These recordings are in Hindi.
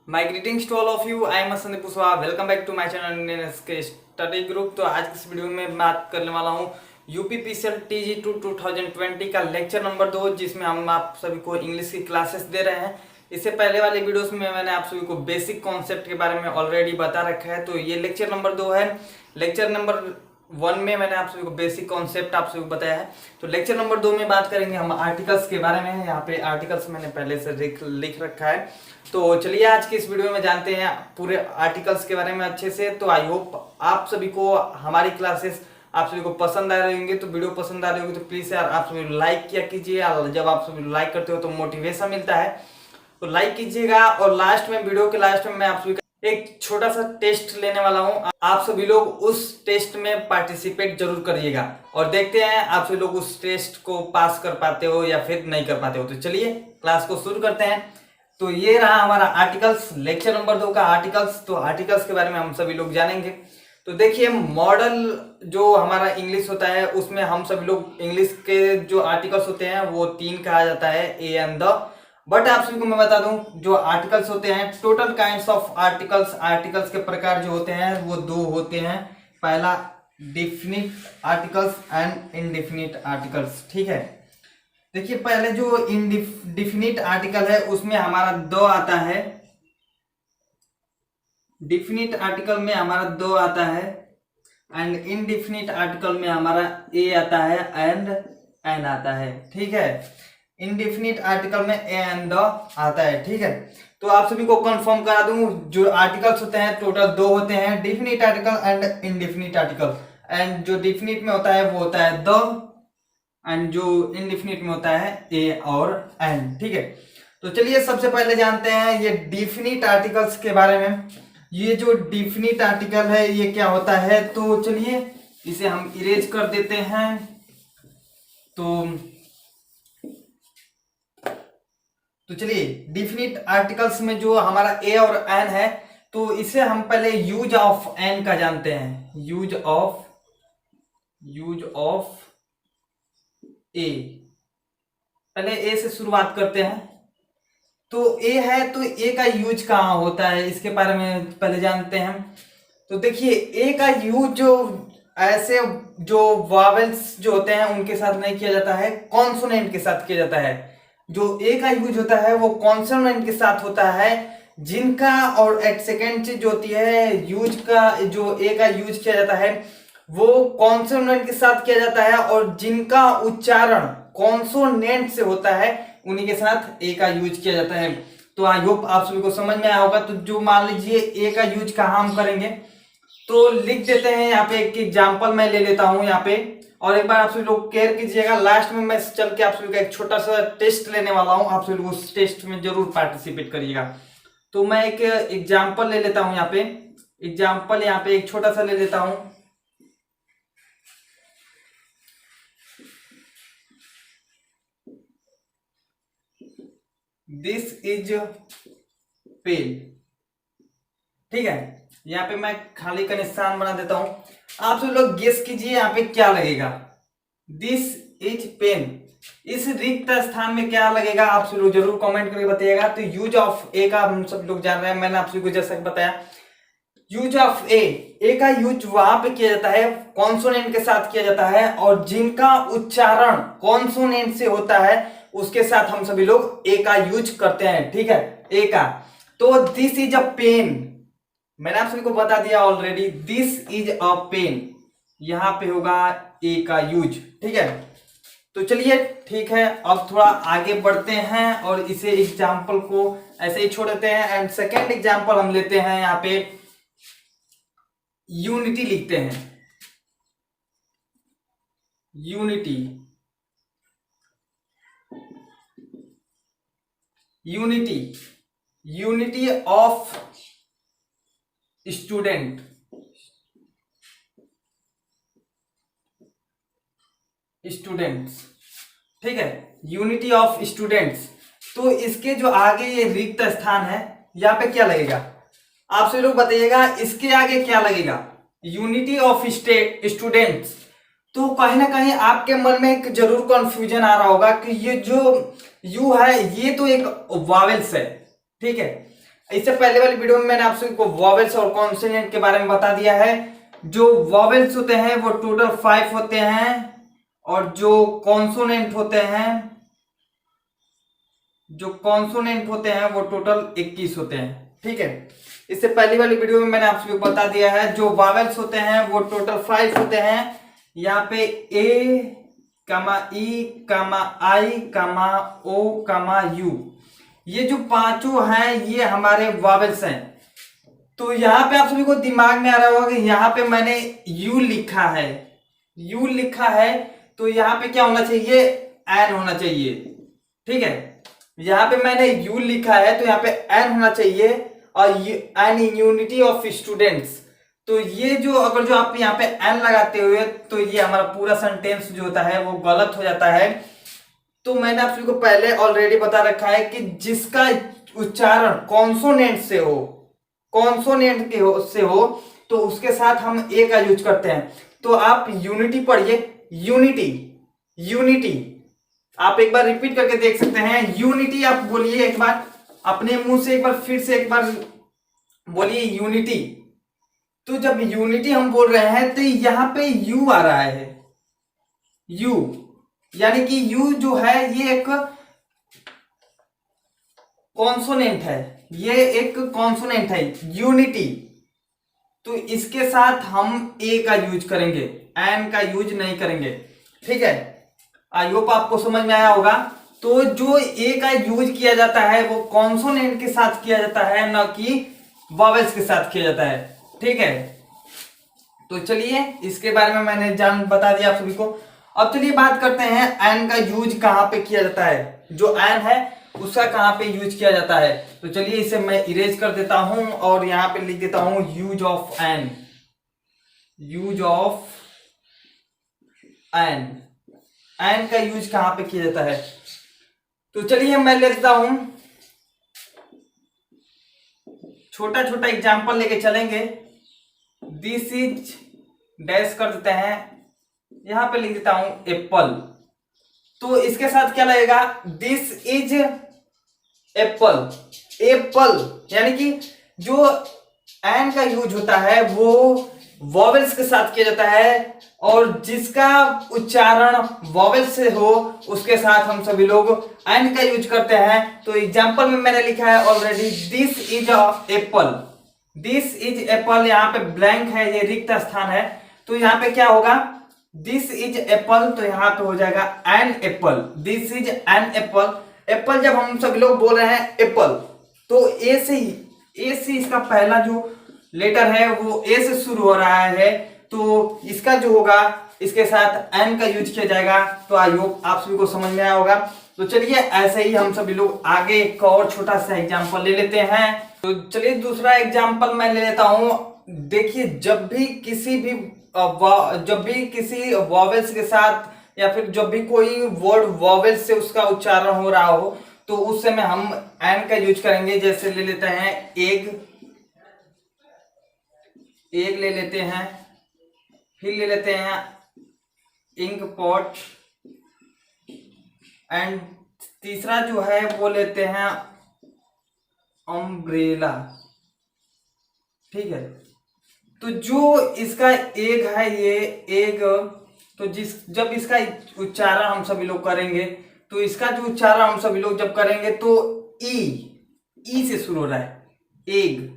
My greetings to all of you. I am Sandeep Kushwaha. Welcome back to my channel K study group. तो आज की इस वीडियो में बात करने वाला हूँ यूपीपीसीएल TG2 2020 का लेक्चर नंबर 2, जिसमें हम आप सभी को इंग्लिश की क्लासेस दे रहे हैं। इससे पहले वाले वीडियोस में मैंने आप सभी को बेसिक कॉन्सेप्ट के बारे में ऑलरेडी बता रखा है। तो ये लेक्चर नंबर 2 है। लेक्चर नंबर 1 में मैंने आप सभी को बेसिक कॉन्सेप्ट आप सभी को बताया है। तो लेक्चर नंबर 2 में बात करेंगे हम आर्टिकल्स के बारे में। यहाँ पे आर्टिकल्स मैंने पहले से लिख रखा है। तो चलिए आज की इस वीडियो में जानते हैं पूरे आर्टिकल्स के बारे में अच्छे से। तो आई होप आप सभी को हमारी क्लासेस आप सभी को पसंद आ रही होंगी। तो वीडियो पसंद आ रही होगी तो प्लीज यार आप सभी लाइक किया कीजिए। जब आप सभी लाइक करते हो तो मोटिवेशन मिलता है, तो लाइक कीजिएगा। और लास्ट में, वीडियो के लास्ट में मैं आप सभी का एक छोटा सा टेस्ट लेने वाला हूं। आप सभी लोग उस टेस्ट में पार्टिसिपेट जरूर करिएगा और देखते हैं आप सभी लोग उस टेस्ट को पास कर पाते हो या फिर नहीं कर पाते हो। तो चलिए क्लास को शुरू करते हैं। तो ये रहा हमारा आर्टिकल्स, लेक्चर नंबर 2 का आर्टिकल्स। तो आर्टिकल्स के बारे में हम सभी लोग जानेंगे। तो देखिए, मॉडल जो हमारा इंग्लिश होता है उसमें हम सभी लोग इंग्लिश के जो आर्टिकल्स होते हैं वो 3 कहा जाता है, ए एंड द। बट आप सभी को मैं बता दूं, जो आर्टिकल्स होते हैं, total kinds of articles, articles के प्रकार जो होते हैं वो 2 होते हैं। पहला definite articles and indefinite articles. ठीक है, देखिए पहले जो डिफिनिट आर्टिकल है उसमें हमारा द आता है। डिफिनिट आर्टिकल में हमारा द आता है एंड इनडिफिनिट आर्टिकल में हमारा ए आता है एंड एन आता है। ठीक है, इनडिफिनिट आर्टिकल में ए एंड द आता है। ठीक है, तो आप सभी को कंफर्म करा दूं, जो आर्टिकल्स होते हैं टोटल 2 होते हैं, definite article and indefinite article. And जो डिफिनिट में होता है वो होता है द, एंड जो इनडिफिनिट में होता है ए और एन। ठीक है, तो चलिए सबसे पहले जानते हैं ये डिफिनिट आर्टिकल्स के बारे में। ये जो डिफिनिट आर्टिकल है ये क्या होता है, तो चलिए इसे हम इरेज कर देते हैं। तो चलिए डिफिनिट आर्टिकल्स में जो हमारा ए और एन है, तो इसे हम पहले यूज ऑफ एन का जानते हैं। यूज ऑफ ए, पहले ए से शुरुआत करते हैं। तो ए है, तो ए का यूज कहाँ होता है इसके बारे में पहले जानते हैं। तो देखिए, ए का यूज जो ऐसे जो वावेल्स जो होते हैं उनके साथ नहीं किया जाता है, कॉन्सोनेंट के साथ किया जाता है। जो ए का यूज होता है वो कॉन्सोनेंट के साथ होता है, जिनका और एट सेकेंड जो होती है यूज का, जो ए का यूज किया जाता है वो कॉन्सोनेंट के साथ किया जाता है, और जिनका उच्चारण कॉन्सोनेंट से होता है उन्हीं के साथ ए का यूज किया जाता है। तो आई होप आप सभी को समझ में आया होगा। तो जो मान लीजिए ए का यूज कहाँ हम करेंगे, तो लिख देते हैं यहाँ पे। एक एग्जांपल मैं ले लेता हूँ यहाँ पे, और एक बार आप सभी लोग केयर कीजिएगा। लास्ट में मैं चल के आप सभी का एक छोटा सा टेस्ट लेने वाला हूँ, आप सभी लोग उस टेस्ट में जरूर पार्टिसिपेट करिएगा। तो मैं एक एग्जाम्पल ले लेता हूँ यहाँ पे। एग्जाम्पल यहाँ पे एक छोटा सा ले लेता हूँ। This is pen. ठीक है, यहाँ पे मैं खाली का निशान बना देता हूं। आप सब लोग गेस कीजिए यहाँ पे क्या लगेगा। दिस इज पेन, इस रिक्त स्थान में क्या लगेगा, आप सब लोग जरूर कमेंट करके बताइएगा। तो यूज ऑफ ए का हम सब लोग जान रहे हैं, मैंने आप सभी को जैसा बताया। यूज ऑफ ए का यूज वहां पे किया जाता है, कॉन्सोनेंट के साथ किया जाता है, और जिनका उच्चारण कॉन्सोनेंट से होता है उसके साथ हम सभी लोग ए का यूज करते हैं। ठीक है, ए का। तो दिस इज अ पेन, मैंने आप सभी को बता दिया already, this is a pen, यहां पे होगा ए का यूज। ठीक है, तो चलिए ठीक है, अब थोड़ा आगे बढ़ते हैं और इसे एग्जाम्पल को ऐसे ही छोड़ देते हैं। एंड सेकेंड एग्जाम्पल हम लेते हैं, यहाँ पे यूनिटी लिखते हैं। Unity, unity, unity of student, students. ठीक है, यूनिटी ऑफ स्टूडेंट्स। तो इसके जो आगे ये रिक्त स्थान है यहाँ पे क्या लगेगा, आप सभी लोग बताइएगा इसके आगे क्या लगेगा। Unity of students. तो कहीं ना कहीं आपके मन में एक जरूर कंफ्यूजन आ रहा होगा कि ये जो यू है ये तो एक वावेल्स है। ठीक है, इससे पहले वाली वीडियो में मैंने आप सभी को वॉवेल्स और कॉन्सोनेंट के बारे में बता दिया है। जो वॉवेल्स होते हैं वो टोटल 5 होते हैं और जो कॉन्सोनेंट होते हैं वो टोटल 21 होते हैं। ठीक है, इससे पहली वाली वीडियो में मैंने आप सभी को बता दिया है जो वॉवेल्स होते हैं वो टोटल 5 होते हैं। यहाँ पे ए कामा ई कामा आई कामा ओ कामा यू, ये जो पांचों हैं ये हमारे वॉवेल्स हैं। तो यहाँ पे आप सभी को दिमाग में आ रहा होगा कि यहाँ पे मैंने यू लिखा है, तो यहाँ पे क्या होना चाहिए, एन होना चाहिए। ठीक है, यहाँ पे मैंने यू लिखा है तो यहाँ पे एन होना चाहिए और एन यूनिटी ऑफ स्टूडेंट्स। तो ये जो अगर जो आप यहाँ पे एन लगाते हुए तो ये हमारा पूरा सेंटेंस जो होता है वो गलत हो जाता है। तो मैंने आप सभी को पहले ऑलरेडी बता रखा है कि जिसका उच्चारण कॉन्सोनेंट से हो तो उसके साथ हम ए का यूज करते हैं। तो आप यूनिटी पढ़िए, यूनिटी आप एक बार रिपीट करके देख सकते हैं। यूनिटी आप बोलिए एक बार अपने मुंह से, एक बार फिर से एक बार बोलिए यूनिटी। तो जब यूनिटी हम बोल रहे हैं तो यहां पे यू आ रहा है, यू यानी कि यू जो है ये एक कॉन्सोनेंट है, यूनिटी। तो इसके साथ हम ए का यूज करेंगे, एन का यूज नहीं करेंगे। ठीक है, आई होप आपको समझ में आया होगा। तो जो ए का यूज किया जाता है वो कॉन्सोनेंट के साथ किया जाता है, ना कि वॉवेल्स के साथ किया जाता है। ठीक है, तो चलिए इसके बारे में मैंने बता दिया आप सभी को। अब चलिए बात करते हैं एन का यूज कहां पे किया जाता है, जो एन है उसका कहां पे यूज किया जाता है। तो चलिए इसे मैं इरेज कर देता हूं और यहां पे लिख देता हूं यूज ऑफ एन। एन का यूज कहां पे किया जाता है, तो चलिए मैं लेता हूं, छोटा छोटा एग्जाम्पल लेके चलेंगे। दिस इज डैश कर देते हैं, यहां पे लिख देता हूं एप्पल। तो इसके साथ क्या लगेगा, दिस इज एप्पल। यानी कि जो एन का यूज होता है वो वॉवेल्स के साथ किया जाता है और जिसका उच्चारण वॉवेल से हो उसके साथ हम सभी लोग एन का यूज करते हैं। तो एग्जांपल में मैंने लिखा है ऑलरेडी, दिस इज एप्पल। यहाँ पे ब्लैंक है, ये रिक्त स्थान है। तो यहाँ पे क्या होगा, दिस इज एप्पल, तो यहाँ पे हो जाएगा an apple. This is an apple. Apple जब हम सभी लोग बोल रहे हैं एप्पल, तो ए से इसका पहला जो लेटर है वो ए से शुरू हो रहा है, तो इसका जो होगा इसके साथ एन का यूज किया जाएगा। तो आई होप आप सभी को समझ में आया होगा। तो चलिए ऐसे ही हम सभी लोग आगे एक और छोटा सा एग्जांपल ले लेते हैं। तो चलिए दूसरा एग्जांपल मैं ले लेता हूं। देखिए, जब भी किसी वॉवेल्स के साथ या फिर जब भी कोई वर्ड वॉवेल्स से उसका उच्चारण हो रहा हो तो उस समय हम एन का यूज करेंगे। जैसे ले लेते हैं एग ले लेते हैं, फिर ले लेते हैं इंक पॉट, एंड तीसरा जो है वो लेते हैं अम्ब्रेला। ठीक है, तो जो इसका एग है, ये एग, तो जब इसका उच्चारण हम सभी लोग करेंगे तो इसका जो उच्चारण हम सभी लोग जब करेंगे तो ई से शुरू हो रहा है, एग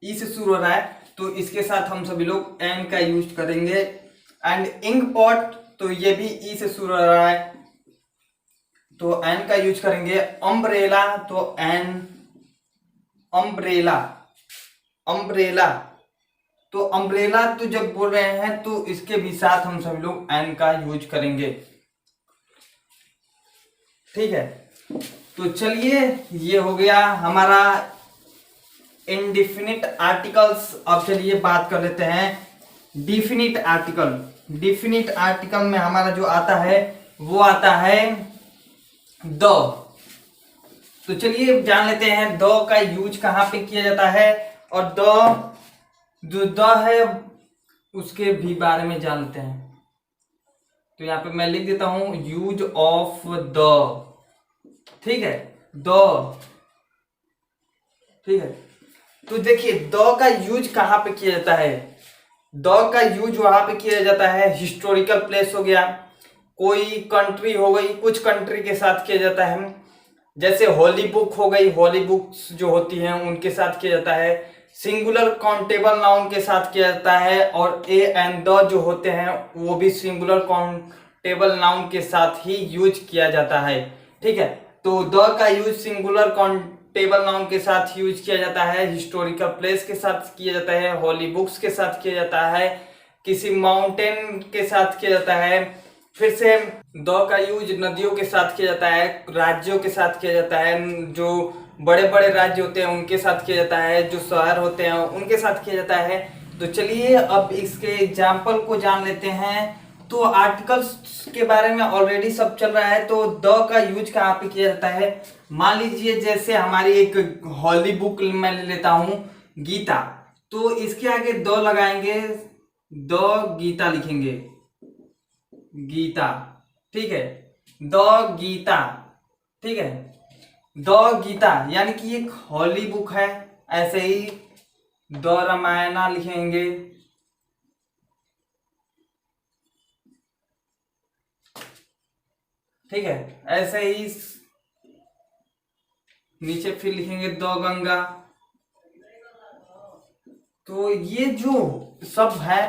ई से शुरू हो रहा है। तो इसके साथ हम सभी लोग एन का यूज करेंगे। एंड इंक पॉट, तो ये भी ई से शुरू हो रहा है, तो एन का यूज करेंगे। अम्ब्रेला, तो एन अम्ब्रेला। तो अम्ब्रेला तो जब बोल रहे हैं तो इसके भी साथ हम सभी लोग एन का यूज करेंगे। ठीक है, तो चलिए ये हो गया हमारा इनडिफिनिट आर्टिकल्स। अब चलिए बात कर लेते हैं डिफिनिट आर्टिकल। डिफिनिट आर्टिकल में हमारा जो आता है वो आता है द। तो चलिए जान लेते हैं द का यूज कहां पे किया जाता है और जो द है उसके भी बारे में जानते हैं। तो यहाँ पे मैं लिख देता हूं यूज ऑफ द। ठीक है, दो, ठीक है। तो देखिए द का यूज कहाँ पे किया जाता है, द का यूज वहां पे किया जाता है हिस्टोरिकल प्लेस हो गया, कोई कंट्री हो गई, कुछ कंट्री के साथ किया जाता है, जैसे होली बुक हो गई, होली बुक्स जो होती हैं उनके साथ किया जाता है, सिंगुलर काउंटेबल नाउन के साथ किया जाता है, और ए एंड द जो होते हैं वो भी सिंगुलर काउंटेबल नाउन के साथ ही यूज किया जाता है। ठीक है, तो द का यूज सिंगुलर काउंटेबल नाउन के साथ यूज किया जाता है, हिस्टोरिकल प्लेस के साथ किया जाता है, होली बुक्स के साथ किया जाता है, किसी माउंटेन के साथ किया जाता है। फिर से द का यूज नदियों के साथ किया जाता है, राज्यों के साथ किया जाता है, जो बड़े बड़े राज्य होते हैं उनके साथ किया जाता है, जो शहर होते हैं उनके साथ किया जाता है। तो चलिए अब इसके एग्जाम्पल को जान लेते हैं। तो आर्टिकल्स के बारे में ऑलरेडी सब चल रहा है, तो द का यूज कहाँ पे किया जाता है। मान लीजिए जैसे हमारी एक हॉली बुक मैं ले लेता हूं गीता, तो इसके आगे द लगाएंगे, द गीता लिखेंगे, गीता, ठीक है, द गीता, ठीक है, द गीता यानी कि एक हॉली बुक है। ऐसे ही द रामायणा लिखेंगे, ठीक है, ऐसे ही नीचे फिर लिखेंगे द गंगा। तो ये जो सब है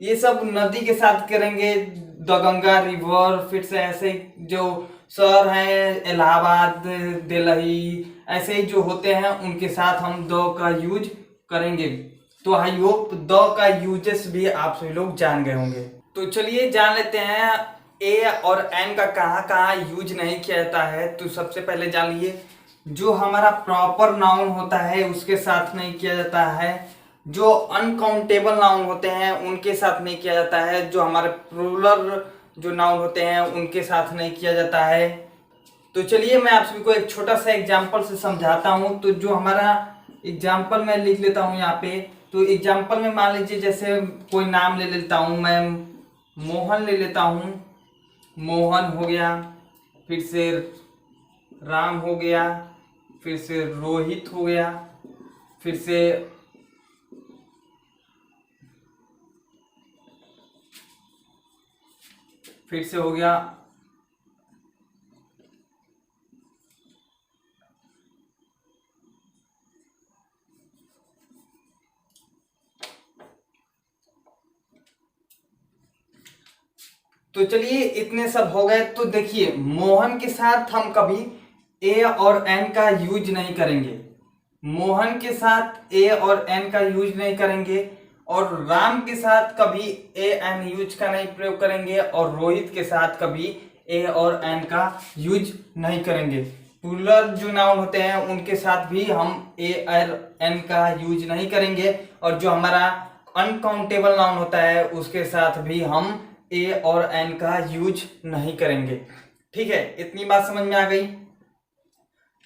ये सब नदी के साथ करेंगे, द गंगा रिवर। फिर से ऐसे जो शहर हैं इलाहाबाद, दिल्ली, ऐसे ही जो होते हैं उनके साथ हम द का यूज करेंगे। तो आई होप द का यूजेस भी आप सभी लोग जान गए होंगे। तो चलिए जान लेते हैं ए और एन का कहाँ कहाँ यूज नहीं किया जाता है। तो सबसे पहले जान लीजिए जो हमारा प्रॉपर नाउन होता है उसके साथ नहीं किया जाता है, जो अनकाउंटेबल नाउन होते हैं उनके साथ नहीं किया जाता है, जो हमारे प्लूरल जो नाउन होते हैं उनके साथ नहीं किया जाता है। तो चलिए मैं आप सभी को एक छोटा सा एग्जांपल से समझाता हूं। तो जो हमारा एग्जांपल मैं लिख लेता हूं यहाँ पे। तो एग्जांपल में मान लीजिए जैसे कोई नाम ले लेता हूं, मैं मोहन ले लेता हूं, मोहन हो गया, फिर से राम हो गया, फिर से रोहित हो गया, फिर से हो गया तो चलिए इतने सब हो गए। तो देखिए मोहन के साथ हम कभी ए और एन का यूज नहीं करेंगे, मोहन के साथ ए और एन का यूज नहीं करेंगे, और राम के साथ कभी ए एन यूज का नहीं प्रयोग करेंगे, और रोहित के साथ कभी ए और एन का यूज नहीं करेंगे। प्लूरल जो नाउन होते हैं उनके साथ भी हम ए और एन का यूज नहीं करेंगे, और जो हमारा अनकाउंटेबल नाउन होता है उसके साथ भी हम ए और एन का यूज नहीं करेंगे। ठीक है, इतनी बात समझ में आ गई।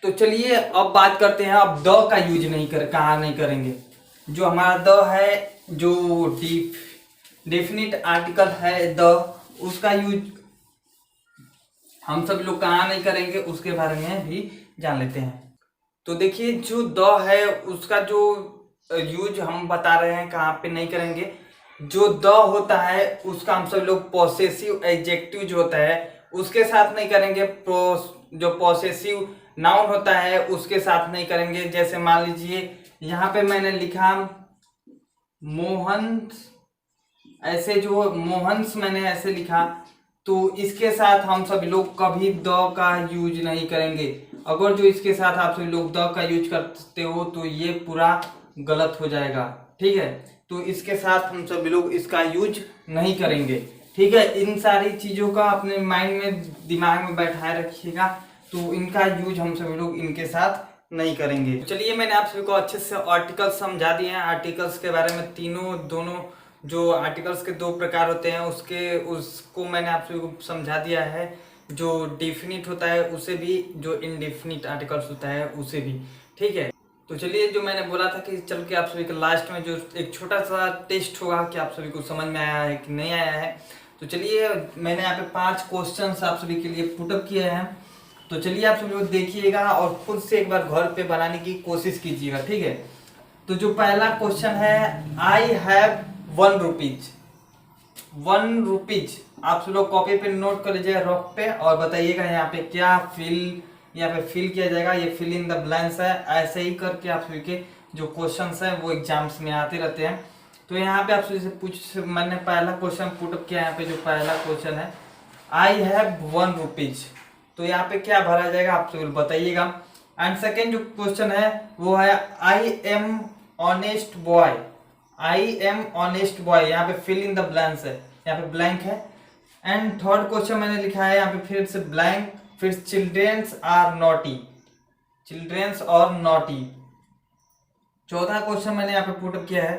तो चलिए अब बात करते हैं अब द का यूज कहाँ नहीं करेंगे। जो हमारा द है, जो डेफिनिट आर्टिकल है द, उसका यूज हम सब लोग कहाँ नहीं करेंगे उसके बारे में भी जान लेते हैं। तो देखिए जो द है उसका जो यूज हम बता रहे हैं कहाँ पे नहीं करेंगे। जो द होता है उसका हम सब लोग पॉसेसिव एडजेक्टिव जो होता है उसके साथ नहीं करेंगे, जो पॉसेसिव नाउन होता है उसके साथ नहीं करेंगे। जैसे मान लीजिए यहाँ पे मैंने लिखा मोहन, ऐसे जो मोहन्स मैंने ऐसे लिखा, तो इसके साथ हम सभी लोग कभी द का यूज नहीं करेंगे। अगर जो इसके साथ आप सभी लोग द का यूज करते हो तो ये पूरा गलत हो जाएगा। ठीक है, तो इसके साथ हम सभी लोग इसका यूज नहीं करेंगे। ठीक है, इन सारी चीजों का अपने माइंड में दिमाग में बैठाए रखिएगा। तो इनका यूज हम सभी लोग इनके साथ नहीं करेंगे। चलिए मैंने आप सभी को अच्छे से आर्टिकल्स समझा दिए हैं। आर्टिकल्स के बारे में दोनों जो आर्टिकल्स के दो प्रकार होते हैं उसको मैंने आप सभी को समझा दिया है। जो डेफिनिट होता है उसे भी, जो इनडेफिनिट आर्टिकल्स होता है उसे भी। ठीक है, तो चलिए जो मैंने बोला था कि चल के आप सभी के लास्ट में जो एक छोटा सा टेस्ट होगा कि आप सभी को समझ में आया है कि नहीं आया है। तो चलिए मैंने यहाँ पे 5 क्वेश्चंस आप सभी के लिए पुटअप किए हैं। तो चलिए आप सब लोग देखिएगा और खुद से एक बार घर पे बनाने की कोशिश कीजिएगा, ठीक है। तो जो पहला क्वेश्चन है, आई हैव 1 रुपीज। 1 रुपीज आप सब लोग कॉपी पे नोट कर लीजिएगा रॉक पे और बताइएगा यहाँ पे क्या फिल किया जाएगा। ये फिल इन द ब्लैंक्स है। ऐसे ही करके आप सभी के जो क्वेश्चंस हैं वो एग्जाम्स में आते रहते हैं। तो यहाँ पे आप सभी से मैंने पहला क्वेश्चन पुटअप किया। यहाँ पे जो पहला क्वेश्चन है, आई हैव 1 रुपीज, तो यहाँ पे क्या भरा जाएगा आप सभी बताइएगा। एंड सेकेंड जो क्वेश्चन है वो है, I am honest boy. I am honest boy, यहाँ पे फिल इन द ब्लैंक्स है, यहाँ पे ब्लैंक है। एंड थर्ड क्वेश्चन मैंने लिखा है यहाँ पे फिर से ब्लैंक, फिर चिल्ड्रेन्स आर नॉटी, चिल्ड्रेन्स और नॉटी। चौथा क्वेश्चन मैंने यहाँ पे पुटअप किया है,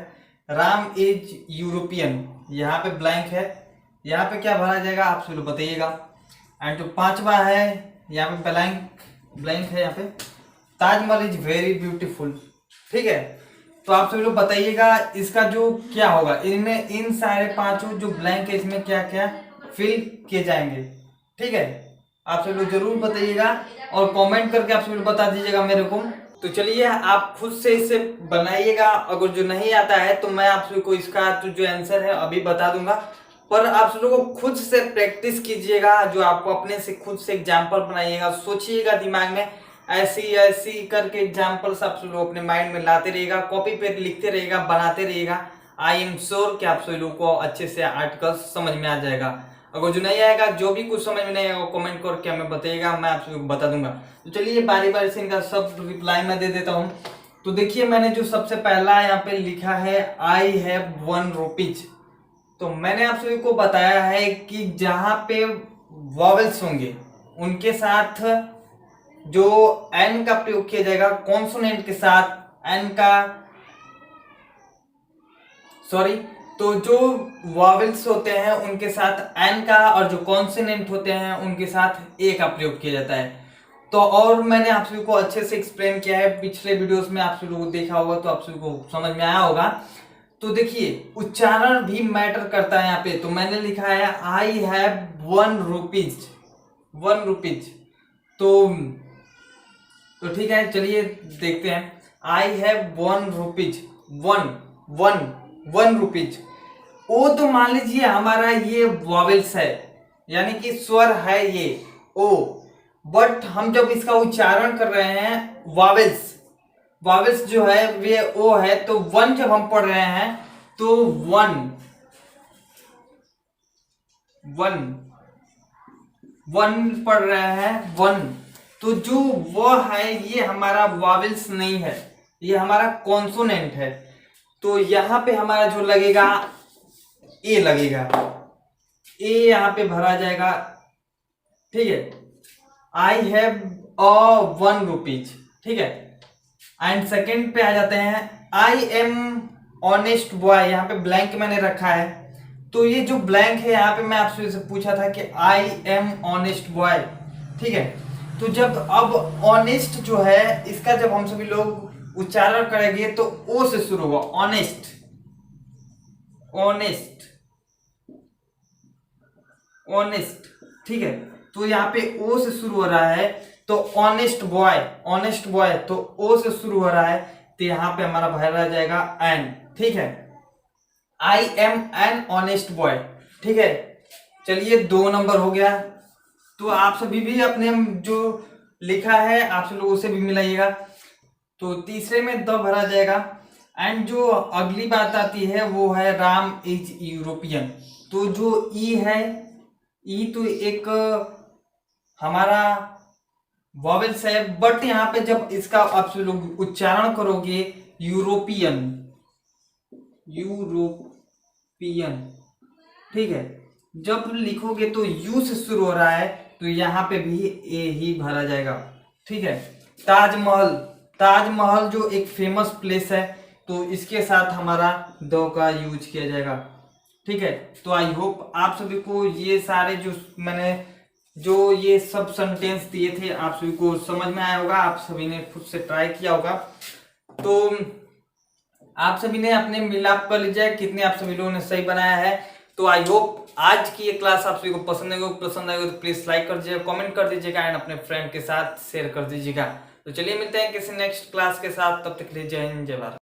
राम इज यूरोपियन, यहाँ पे ब्लैंक है, यहाँ पे क्या भरा जाएगा आप सब बताइएगा। एंड जो पांचवा है यहाँ पे ब्लैंक है, यहाँ पे ताजमहल इज वेरी ब्यूटीफुल, ठीक है। तो आप सभी लोग बताइएगा इसका जो क्या होगा, इनमें इन सारे पांचों जो ब्लैंक है इसमें क्या क्या फिल किए जाएंगे, ठीक है। आप सभी लोग जरूर बताइएगा और कमेंट करके आप सभी लोग बता दीजिएगा मेरे को। तो चलिए आप खुद से इसे बनाइएगा। अगर जो नहीं आता है तो मैं आप सभी को इसका जो आंसर है अभी बता दूंगा, पर आप सब लोगों को खुद से प्रैक्टिस कीजिएगा। जो आपको अपने से खुद से एग्जाम्पल बनाइएगा, सोचिएगा दिमाग में, ऐसी करके एग्जाम्पल्स आप सब लोग अपने माइंड में लाते रहिएगा, कॉपी पे लिखते रहिएगा, बनाते रहिएगा। आई एम श्योर कि आप सभी लोगों को अच्छे से आर्टिकल समझ में आ जाएगा। अगर जो नहीं आएगा, जो भी कुछ समझ में नहीं आएगा, कमेंट करके हमें बताइएगा, मैं आप सभी को बता दूंगा। तो चलिए बारी बारी से इनका सब रिप्लाई मैं दे देता हूँ। तो देखिए मैंने जो सबसे पहला यहाँ पे लिखा है, आई हैव 1 रुपीज। तो मैंने आप सभी को बताया है कि जहां पे वॉवेल्स होंगे उनके साथ जो एन का प्रयोग किया जाएगा, कॉन्सोनेंट के साथ एन का, तो जो वॉवेल्स होते हैं उनके साथ एन का और जो कॉन्सोनेंट होते हैं उनके साथ ए का प्रयोग किया जाता है। तो और मैंने आप सभी को अच्छे से एक्सप्लेन किया है, पिछले वीडियोस में आप सभी को देखा होगा तो आप सभी को समझ में आया होगा। तो देखिए उच्चारण भी मैटर करता है यहाँ पे। तो मैंने लिखा है आई हैव 1 रुपीज, 1 रुपीज। तो ठीक है, चलिए देखते हैं। I have 1 rupees, 1 rupees. ओ तो मान लीजिए हमारा ये वॉवेल्स है, यानी कि स्वर है ये ओ, बट हम जब इसका उच्चारण कर रहे हैं वॉवेल्स जो है वे ओ है, तो 1 जब हम पढ़ रहे हैं तो 1 पढ़ रहे हैं 1। तो जो वो है ये हमारा वॉवेल्स नहीं है, ये हमारा कॉन्सोनेंट है। तो यहां पे हमारा जो लगेगा ए लगेगा, ए यहां पे भरा जाएगा, ठीक है। आई हैव 1 रुपीज, ठीक है। एंड सेकेंड पे आ जाते हैं, आई एम ऑनेस्ट बॉय, यहाँ पे ब्लैंक मैंने रखा है। तो ये जो ब्लैंक है यहाँ पे मैं आपसे से पूछा था कि आई एम ऑनेस्ट बॉय, ठीक है। तो जब अब ऑनेस्ट जो है इसका जब हम सभी लोग उच्चारण करेंगे तो ओ से शुरू होगा, ऑनेस्ट, ठीक है। तो यहाँ पे ओ से शुरू हो रहा है, तो ऑनेस्ट बॉय, तो ओ से शुरू हो रहा है, तो यहाँ पे हमारा भरा जाएगा एन, ठीक है। I am an honest boy, ठीक है। चलिए 2 नंबर हो गया। तो आप सभी भी अपने जो लिखा है आप सब लोग उसे भी मिलाइएगा। तो तीसरे में द भरा जाएगा। एंड जो अगली बात आती है वो है राम इज यूरोपियन। तो जो ई है, ई तो एक हमारा वॉवेल्स है, बट यहाँ पे जब इसका आप सब लोग उच्चारण करोगे यूरोपियन, ठीक है। जब लिखोगे तो यू से शुरू हो रहा है, तो यहाँ पे भी ए ही भरा जाएगा, ठीक है। ताजमहल जो एक फेमस प्लेस है, तो इसके साथ हमारा द का यूज किया जाएगा, ठीक है। तो आई होप आप सभी को ये सारे जो मैंने जो ये सब सेंटेंस दिए थे आप सभी को समझ में आया होगा, आप सभी ने खुद से ट्राई किया होगा। तो आप सभी ने अपने मिलाप कर लीजिए कितने आप सभी लोगों ने सही बनाया है। तो आई होप आज की ये क्लास आप सभी को पसंद आएगी तो प्लीज लाइक कर दीजिएगा, कमेंट कर दीजिएगा एंड अपने फ्रेंड के साथ शेयर कर दीजिएगा। तो चलिए मिलते हैं किसी नेक्स्ट क्लास के साथ, तब तक के लिए जय हिंद जय भारत।